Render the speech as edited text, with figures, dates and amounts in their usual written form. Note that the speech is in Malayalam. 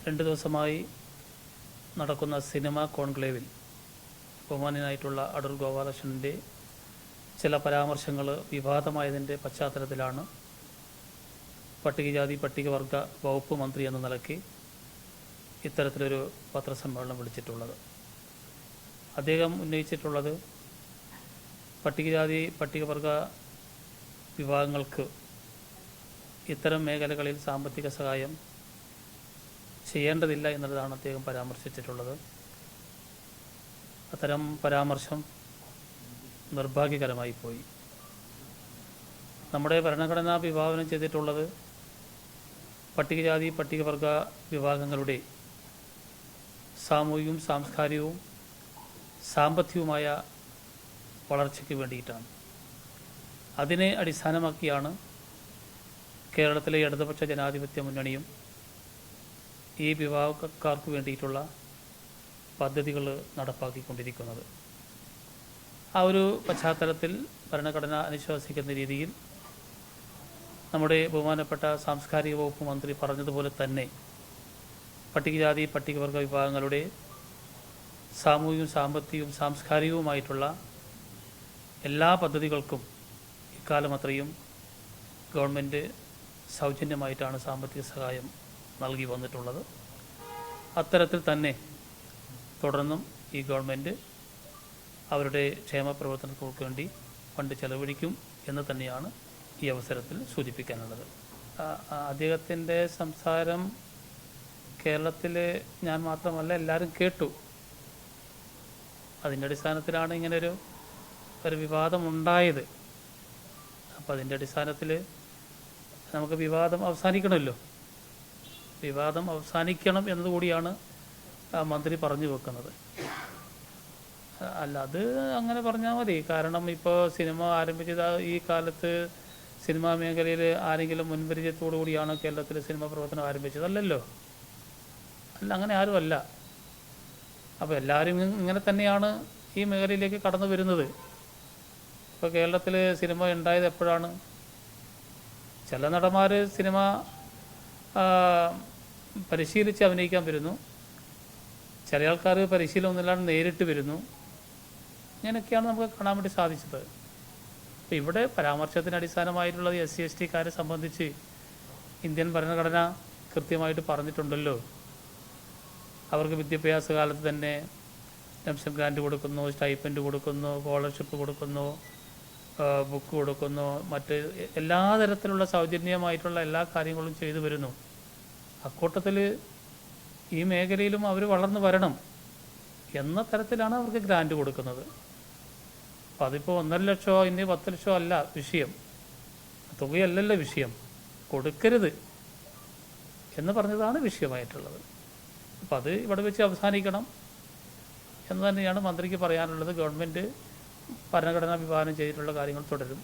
2 ദിവസമായി നടക്കുന്ന സിനിമ കോൺക്ലേവിൽ ബഹുമാന്യനായിട്ടുള്ള അടൂർ ഗോപാലകൃഷ്ണൻ്റെ ചില പരാമർശങ്ങൾ വിവാദമായതിൻ്റെ പശ്ചാത്തലത്തിലാണ് പട്ടികജാതി പട്ടികവർഗ വകുപ്പ് മന്ത്രി എന്ന നിലയ്ക്ക് ഇത്തരത്തിലൊരു പത്രസമ്മേളനം വിളിച്ചിട്ടുള്ളത്. അദ്ദേഹം ഉന്നയിച്ചിട്ടുള്ളത് പട്ടികജാതി പട്ടികവർഗ വിഭാഗങ്ങൾക്ക് ഇത്തരം മേഖലകളിൽ സാമ്പത്തിക സഹായം ചെയ്യേണ്ടതില്ല എന്നുള്ളതാണ് അദ്ദേഹം പരാമർശിച്ചിട്ടുള്ളത്. അത്തരം പരാമർശം നിർഭാഗ്യകരമായി പോയി. നമ്മുടെ ഭരണഘടന വിഭാവനം ചെയ്തിട്ടുള്ളത് പട്ടികജാതി പട്ടികവർഗ വിഭാഗങ്ങളുടെ സാമൂഹികവും സാംസ്കാരികവും സാമ്പത്തികവുമായ വളർച്ചയ്ക്ക് വേണ്ടിയിട്ടാണ്. അതിനെ അടിസ്ഥാനമാക്കിയാണ് കേരളത്തിലെ ഇടതുപക്ഷ ജനാധിപത്യ മുന്നണിയും ഈ വിഭാഗക്കാർക്ക് വേണ്ടിയിട്ടുള്ള പദ്ധതികൾ നടപ്പാക്കിക്കൊണ്ടിരിക്കുന്നത്. ആ ഒരു പശ്ചാത്തലത്തിൽ ഭരണഘടന അനുശാസിക്കുന്ന രീതിയിൽ നമ്മുടെ ബഹുമാനപ്പെട്ട സാംസ്കാരിക വകുപ്പ് മന്ത്രി പറഞ്ഞതുപോലെ തന്നെ പട്ടികജാതി പട്ടികവർഗ വിഭാഗങ്ങളുടെ സാമൂഹികവും സാമ്പത്തികവും സാംസ്കാരികവുമായിട്ടുള്ള എല്ലാ പദ്ധതികൾക്കും ഇക്കാലം അത്രയും ഗവൺമെൻറ് സൗജന്യമായിട്ടാണ് സാമ്പത്തിക സഹായം നൽകി വന്നിട്ടുള്ളത്. അത്തരത്തിൽ തന്നെ തുടർന്നും ഈ ഗവൺമെൻറ് അവരുടെ ക്ഷേമ പ്രവർത്തനങ്ങൾക്ക് വേണ്ടി ഫണ്ട് ചെലവഴിക്കും എന്ന് തന്നെയാണ് ഈ അവസരത്തിൽ സൂചിപ്പിക്കാനുള്ളത്. അദ്ദേഹത്തിൻ്റെ സംസാരം കേരളത്തിൽ ഞാൻ മാത്രമല്ല എല്ലാവരും കേട്ടു. അതിൻ്റെ അടിസ്ഥാനത്തിലാണ് ഇങ്ങനൊരു വിവാദമുണ്ടായത്. അപ്പോൾ അതിൻ്റെ അടിസ്ഥാനത്തിൽ നമുക്ക് വിവാദം അവസാനിക്കണമല്ലോ. വിവാദം അവസാനിക്കണം എന്നതുകൂടിയാണ് മന്ത്രി പറഞ്ഞു വെക്കുന്നത്. അല്ല, അത് അങ്ങനെ പറഞ്ഞാൽ മതി. കാരണം ഇപ്പോൾ സിനിമ ആരംഭിച്ചത് ഈ കാലത്ത് സിനിമാ മേഖലയിൽ ആരെങ്കിലും മുൻപരിചയത്തോടു കൂടിയാണ് കേരളത്തിൽ സിനിമ പ്രവർത്തനം ആരംഭിച്ചത്? അല്ലല്ലോ. അല്ല, അങ്ങനെ ആരുമല്ല. അപ്പോൾ എല്ലാവരും ഇങ്ങനെ തന്നെയാണ് ഈ മേഖലയിലേക്ക് കടന്നു വരുന്നത്. ഇപ്പോൾ കേരളത്തിൽ സിനിമ ഉണ്ടായത് എപ്പോഴാണ്? ചില നടന്മാർ സിനിമ പരിശീലിച്ച് അഭിനയിക്കാൻ വരുന്നു, ചില ആൾക്കാർ പരിശീലനമൊന്നുമില്ലാണ്ട് നേരിട്ട് വരുന്നു. ഇങ്ങനെയൊക്കെയാണ് നമുക്ക് കാണാൻ വേണ്ടി സാധിച്ചത്. അപ്പോൾ ഇവിടെ പരാമർശത്തിന് അടിസ്ഥാനമായിട്ടുള്ളത് SC/ST സംബന്ധിച്ച് ഇന്ത്യൻ ഭരണഘടന കൃത്യമായിട്ട് പറഞ്ഞിട്ടുണ്ടല്ലോ. അവർക്ക് വിദ്യാഭ്യാസ കാലത്ത് തന്നെ പെൻഷൻ ഗ്രാൻറ്റ് കൊടുക്കുന്നു, സ്റ്റൈപ്പൻഡ് കൊടുക്കുന്നു, സ്കോളർഷിപ്പ് കൊടുക്കുന്നു, ബുക്ക് കൊടുക്കുന്നു, മറ്റ് എല്ലാ തരത്തിലുള്ള സൗജന്യമായിട്ടുള്ള എല്ലാ കാര്യങ്ങളും ചെയ്തു വരുന്നു. അക്കൂട്ടത്തിൽ ഈ മേഖലയിലും അവർ വളർന്നു വരണം എന്ന തരത്തിലാണ് അവർക്ക് ഗ്രാൻറ്റ് കൊടുക്കുന്നത്. അപ്പോൾ അതിപ്പോൾ 1.5 ലക്ഷമോ ഇനി 10 ലക്ഷമോ അല്ല വിഷയം, തുകയല്ലല്ലോ വിഷയം. കൊടുക്കരുത് എന്ന് പറഞ്ഞതാണ് വിഷയമായിട്ടുള്ളത്. അപ്പോൾ അത് ഇവിടെ വെച്ച് അവസാനിക്കണം എന്ന് തന്നെയാണ് മന്ത്രിക്ക് പറയാനുള്ളത്. ഗവൺമെൻറ് ഭരണഘടന വിഭാവനം ചെയ്തിട്ടുള്ള കാര്യങ്ങൾ തുടരും.